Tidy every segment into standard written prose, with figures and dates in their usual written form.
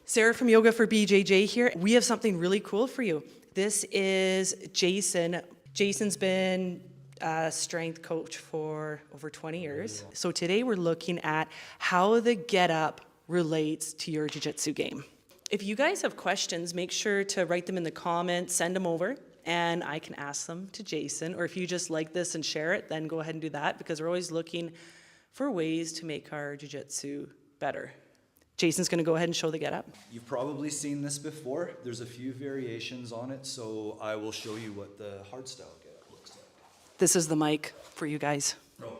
Sarah from Yoga for BJJ here. We have something really cool for you. This is Jason. Jason's been a strength coach for over 20 years. So today we're looking at how the Get Up relates to your jiu-jitsu game. If you guys have questions, make sure to write them in the comments, send them over, and I can ask them to Jason. Or if you just like this and share it, then go ahead and do that, because we're always looking for ways to make our jiu-jitsu better. Jason's gonna go ahead and show the Get Up. You've probably seen this before. There's a few variations on it, so I will show you what the hardstyle Get Up looks like. This is the mic for you guys. Oh.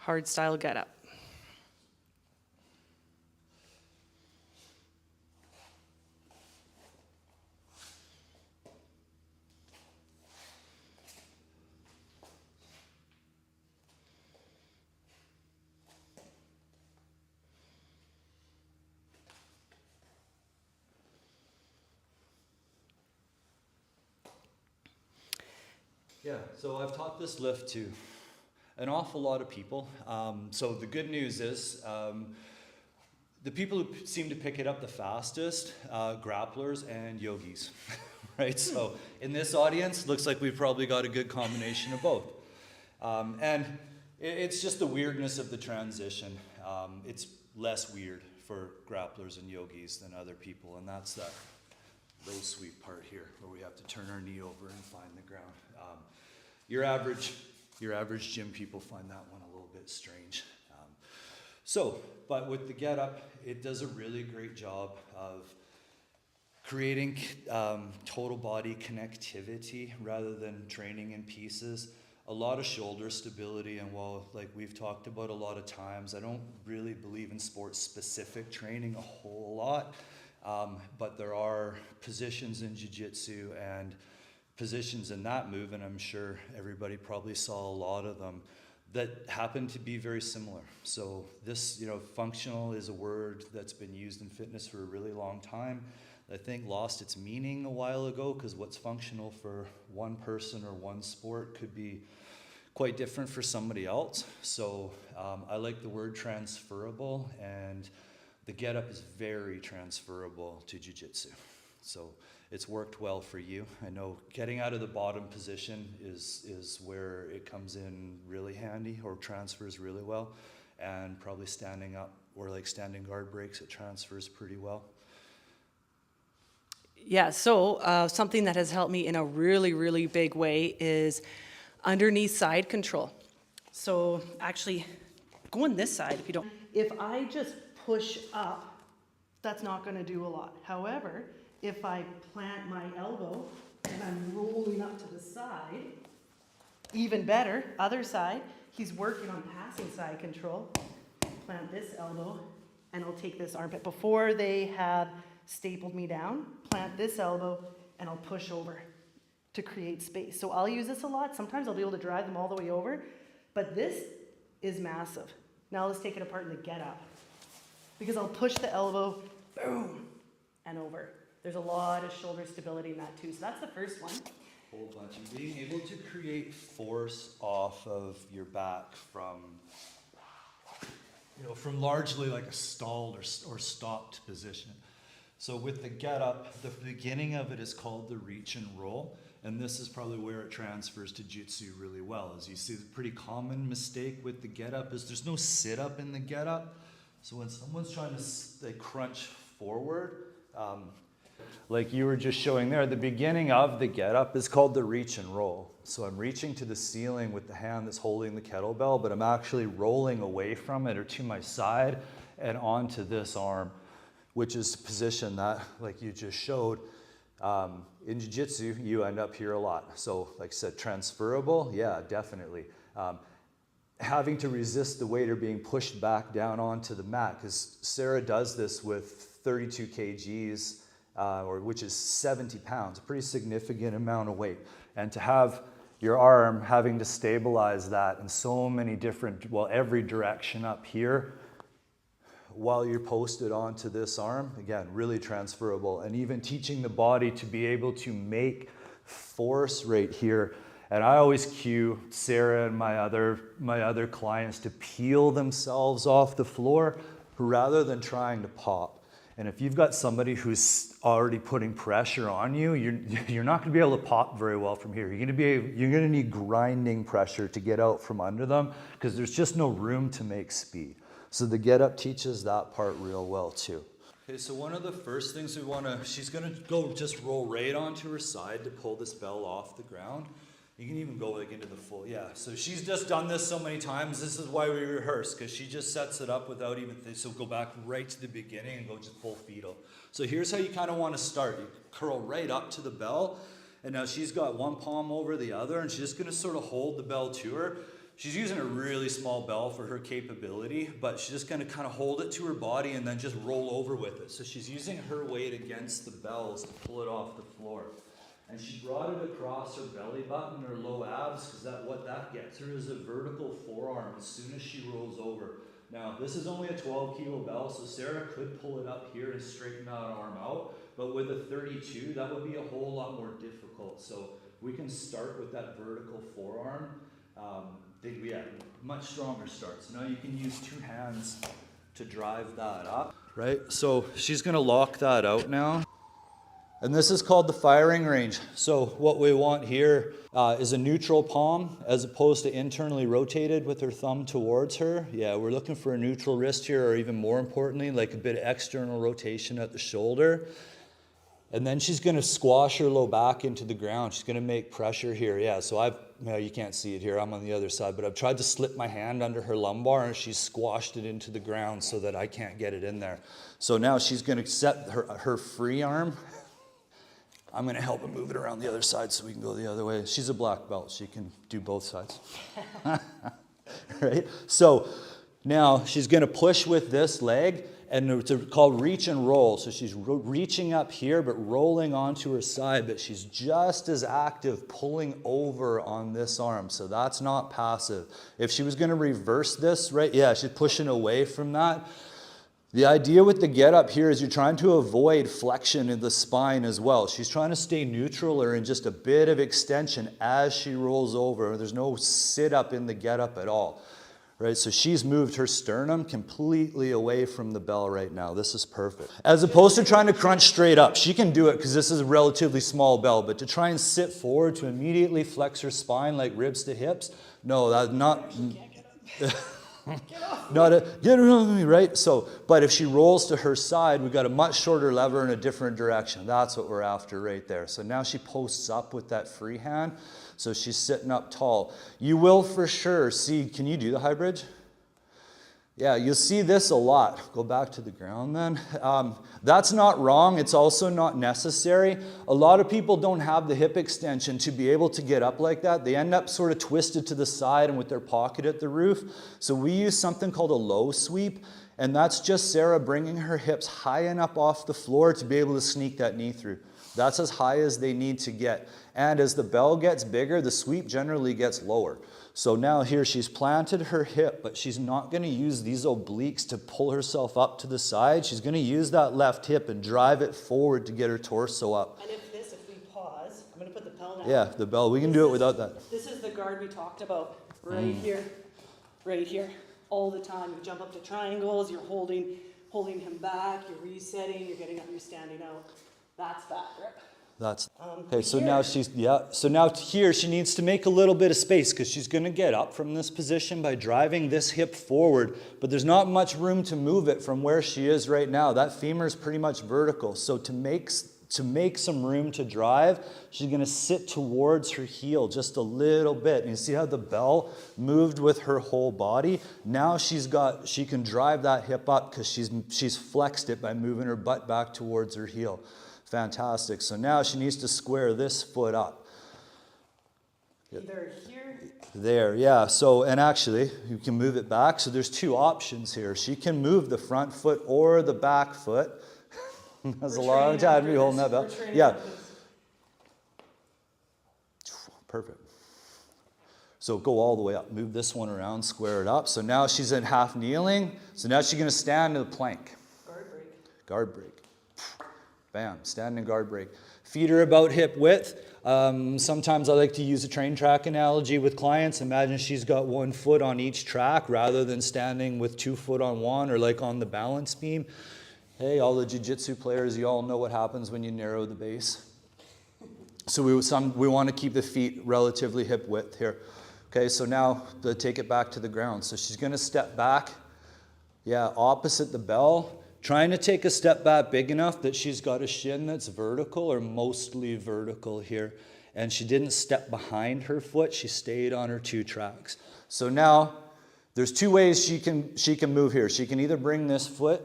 Hardstyle Get Up. Yeah, so I've taught this lift to an awful lot of people. So the good news is the people who seem to pick it up the fastest, grapplers and yogis, right? So in this audience, looks like we've probably got a good combination of both. And it's just the weirdness of the transition. It's less weird for grapplers and yogis than other people, and that's that low sweep part here where we have to turn our knee over and find the ground. Your average gym people find that one a little bit strange. But with the Get Up, it does a really great job of creating total body connectivity rather than training in pieces. A lot of shoulder stability, and while like we've talked about a lot of times, I don't really believe in sports-specific training a whole lot, but there are positions in jiu-jitsu and positions in that move, and I'm sure everybody probably saw a lot of them that happen to be very similar. So this, functional is a word that's been used in fitness for a really long time. I think lost its meaning a while ago, because what's functional for one person or one sport could be quite different for somebody else. So I like the word transferable, and the Get Up is very transferable to jiu-jitsu. So it's worked well for you. I know getting out of the bottom position is where it comes in really handy, or transfers really well, and probably standing up or like standing guard breaks, it transfers pretty well. Yeah, so something that has helped me in a really, really big way is underneath side control. So actually, go on this side if you don't. If I just push up, that's not gonna do a lot. However, if I plant my elbow and I'm rolling up to the side, even better, other side, he's working on passing side control. Plant this elbow and I'll take this armpit. Before they have stapled me down, plant this elbow and I'll push over to create space. So I'll use this a lot. Sometimes I'll be able to drive them all the way over, but this is massive. Now let's take it apart in the Get Up, because I'll push the elbow, boom, and over. There's a lot of shoulder stability in that too. So that's the first one. Whole bunch of being able to create force off of your back from largely like a stalled or stopped position. So with the Get Up, the beginning of it is called the reach and roll. And this is probably where it transfers to jiu-jitsu really well. As you see, the pretty common mistake with the Get Up is there's no sit up in the Get Up. So when someone's trying to crunch forward, like you were just showing there, the beginning of the Get Up is called the reach and roll. So I'm reaching to the ceiling with the hand that's holding the kettlebell, but I'm actually rolling away from it or to my side and onto this arm, which is a position that, like you just showed, in jiu-jitsu, you end up here a lot. So like I said, transferable, yeah, definitely. Having to resist the weight or being pushed back down onto the mat, because Sarah does this with 32 kgs, which is 70 pounds, a pretty significant amount of weight. And to have your arm having to stabilize that in so many different, every direction up here, while you're posted onto this arm, again, really transferable. And even teaching the body to be able to make force right here And I always cue Sarah and my other clients to peel themselves off the floor rather than trying to pop. And if you've got somebody who's already putting pressure on you, you're not going to be able to pop very well from here. You're going to need grinding pressure to get out from under them because there's just no room to make speed. So the get up teaches that part real well too. Okay, so one of the first things she's going to go just roll right onto her side to pull this bell off the ground. You can even go like into the full, yeah. So she's just done this so many times. This is why we rehearse, because she just sets it up without even, so go back right to the beginning and go just full fetal. So here's how you kind of want to start. You curl right up to the bell, and now she's got one palm over the other, and she's just going to sort of hold the bell to her. She's using a really small bell for her capability, but she's just going to kind of hold it to her body and then just roll over with it. So she's using her weight against the bells to pull it off the floor. And she brought it across her belly button, her low abs, because what that gets her is a vertical forearm as soon as she rolls over. Now, this is only a 12-kilo bell, so Sarah could pull it up here and straighten that arm out. But with a 32, that would be a whole lot more difficult. So we can start with that vertical forearm. Much stronger start. So now you can use two hands to drive that up. Right? So she's going to lock that out now. And this is called the firing range. So what we want here is a neutral palm as opposed to internally rotated with her thumb towards her. Yeah, we're looking for a neutral wrist here, or even more importantly, like a bit of external rotation at the shoulder. And then she's going to squash her low back into the ground. She's going to make pressure here. Yeah, so you can't see it here. I'm on the other side, but I've tried to slip my hand under her lumbar and she's squashed it into the ground so that I can't get it in there. So now she's going to set her free arm. I'm going to help her move it around the other side so we can go the other way. She's a black belt. She can do both sides. Right? So now she's going to push with this leg, and it's called reach and roll. So she's reaching up here but rolling onto her side, but she's just as active pulling over on this arm. So that's not passive. If she was going to reverse this, right? Yeah, she's pushing away from that. The idea with the get up here is you're trying to avoid flexion in the spine as well. She's trying to stay neutral or in just a bit of extension as she rolls over. There's no sit up in the get up at all. Right? So she's moved her sternum completely away from the bell right now. This is perfect. As opposed to trying to crunch straight up. She can do it because this is a relatively small bell, but to try and sit forward to immediately flex her spine like ribs to hips, no, that's not... Get her on me, right? So, but if she rolls to her side, we've got a much shorter lever in a different direction. That's what we're after right there. So now she posts up with that free hand. So she's sitting up tall. You will for sure see, can you do the high bridge? Yeah, you'll see this a lot. Go back to the ground then. That's not wrong. It's also not necessary. A lot of people don't have the hip extension to be able to get up like that. They end up sort of twisted to the side and with their pocket at the roof. So we use something called a low sweep. And that's just Sarah bringing her hips high enough off the floor to be able to sneak that knee through. That's as high as they need to get. And as the bell gets bigger, the sweep generally gets lower. So now here she's planted her hip, but she's not going to use these obliques to pull herself up to the side. She's going to use that left hip and drive it forward to get her torso up. And if we pause, I'm going to put the bell down. Yeah, the bell. We can do it without that. This is the guard we talked about. Right here, all the time. You jump up to triangles, you're holding him back, you're resetting, you're getting up, you're standing out. That's that grip. That's okay. So now So now here she needs to make a little bit of space because she's going to get up from this position by driving this hip forward. But there's not much room to move it from where she is right now. That femur is pretty much vertical. So to make some room to drive, she's going to sit towards her heel just a little bit. And you see how the bell moved with her whole body? Now she can drive that hip up because she's flexed it by moving her butt back towards her heel. Fantastic. So now she needs to square this foot up. Either here. There, yeah. So, and actually, you can move it back. So there's two options here. She can move the front foot or the back foot. That's a long time to be holding that bell. Yeah. Perfect. So go all the way up. Move this one around, square it up. So now she's in half kneeling. So now she's going to stand in the plank. Guard break. Guard break. Bam, standing guard break. Feet are about hip width. Sometimes I like to use a train track analogy with clients. Imagine she's got 1 foot on each track rather than standing with 2 foot on one or like on the balance beam. Hey, all the jiu-jitsu players, you all know what happens when you narrow the base. So we want to keep the feet relatively hip width here. Okay, so now take it back to the ground. So she's going to step back, opposite the bell, trying to take a step back big enough that she's got a shin that's vertical or mostly vertical here. And she didn't step behind her foot, she stayed on her 2 tracks. So now there's 2 ways she can move here. She can either bring this foot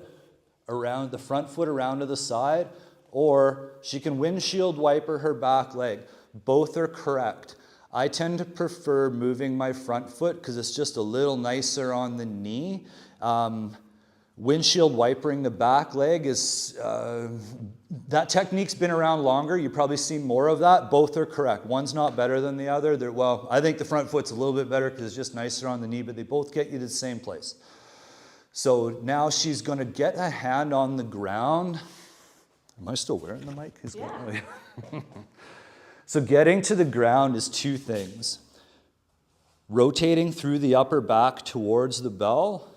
around, the front foot around to the side, or she can windshield wiper her back leg. Both are correct. I tend to prefer moving my front foot because it's just a little nicer on the knee. Windshield wipering the back leg is, that technique's been around longer. You probably see more of that. Both are correct. One's not better than the other. Well, I think the front foot's a little bit better because it's just nicer on the knee, but they both get you to the same place. So now she's going to get a hand on the ground. Am I still wearing the mic? Yeah. So getting to the ground is 2 things. Rotating through the upper back towards the bell,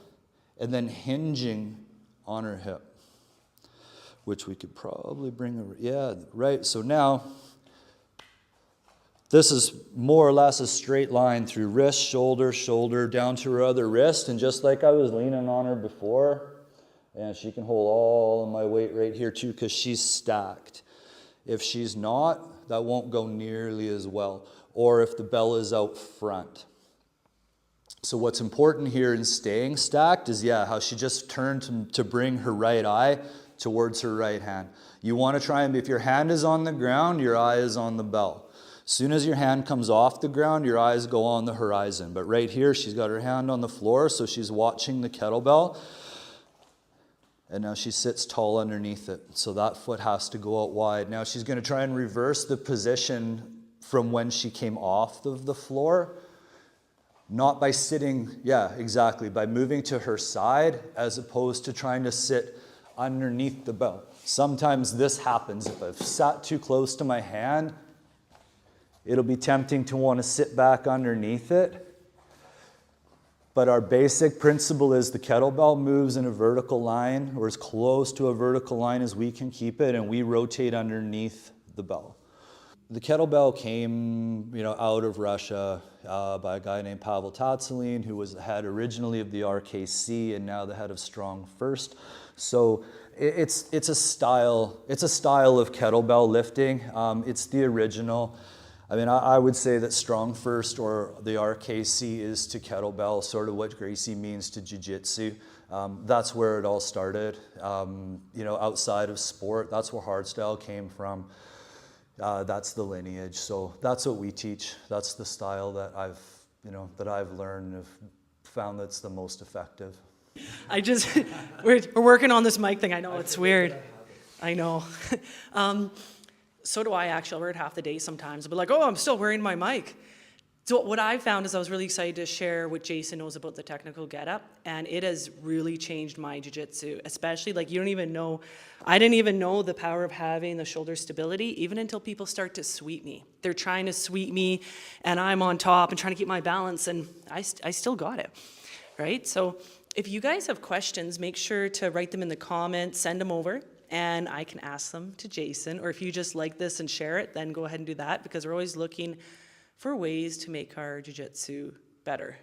and then hinging on her hip, which we could probably bring over. Yeah, right. So now, this is more or less a straight line through wrist, shoulder, shoulder, down to her other wrist. And just like I was leaning on her before, and she can hold all of my weight right here too because she's stacked. If she's not, that won't go nearly as well. Or if the bell is out front. So what's important here in staying stacked is, how she just turned to bring her right eye towards her right hand. You want to try and, if your hand is on the ground, your eye is on the bell. As soon as your hand comes off the ground, your eyes go on the horizon. But right here, she's got her hand on the floor, so she's watching the kettlebell. And now she sits tall underneath it. So that foot has to go out wide. Now she's going to try and reverse the position from when she came off of the floor. Not by sitting, by moving to her side as opposed to trying to sit underneath the bell. Sometimes this happens. If I've sat too close to my hand, it'll be tempting to want to sit back underneath it. But our basic principle is the kettlebell moves in a vertical line, or as close to a vertical line as we can keep it, and we rotate underneath the bell. The kettlebell came, out of Russia by a guy named Pavel Tatselin, who was the head originally of the RKC and now the head of Strong First. So it's a style of kettlebell lifting. It's the original. I mean, I would say that Strong First or the RKC is to kettlebell sort of what Gracie means to jiu-jitsu. That's where it all started. Outside of sport, that's where hardstyle came from. That's the lineage. So that's what we teach. That's the style that I've learned and have found that's the most effective. We're working on this mic thing. I know it's weird. I know. So do I actually. I'll wear it half the day sometimes. I'll be like, I'm still wearing my mic. So what I found is I was really excited to share what Jason knows about the technical get up, and it has really changed my jiu-jitsu, especially I didn't even know the power of having the shoulder stability, even until people start to sweep me. They're trying to sweep me, and I'm on top and trying to keep my balance, and I still got it, right? So if you guys have questions, make sure to write them in the comments, send them over, and I can ask them to Jason, or if you just like this and share it, then go ahead and do that, because we're always looking for ways to make our jiu-jitsu better.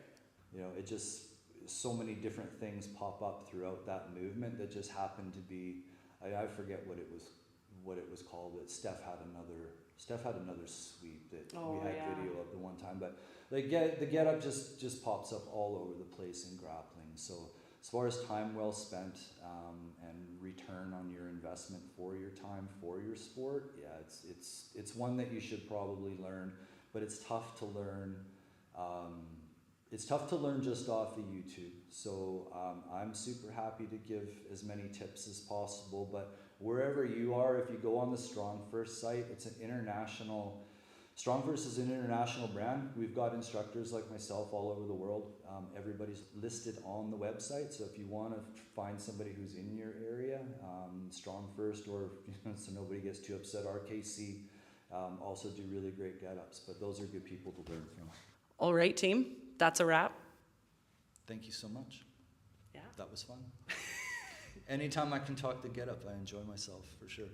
It just, so many different things pop up throughout that movement that just happened to be, I forget what it was called, but Steph had another sweep that we had video of the one time, but the get up just pops up all over the place in grappling. So as far as time well spent and return on your investment for your time, for your sport, it's one that you should probably learn. But it's tough to learn. It's tough to learn just off of YouTube. So I'm super happy to give as many tips as possible. But wherever you are, if you go on the Strong First site, it's an international Strong First is an international brand. We've got instructors like myself all over the world. Everybody's listed on the website, so if you want to find somebody who's in your area, Strong First, or so nobody gets too upset, RKC also do really great get-ups, but those are good people to learn from. All right, team, that's a wrap. Thank you so much. Yeah. That was fun. Anytime I can talk the get-up, I enjoy myself, for sure.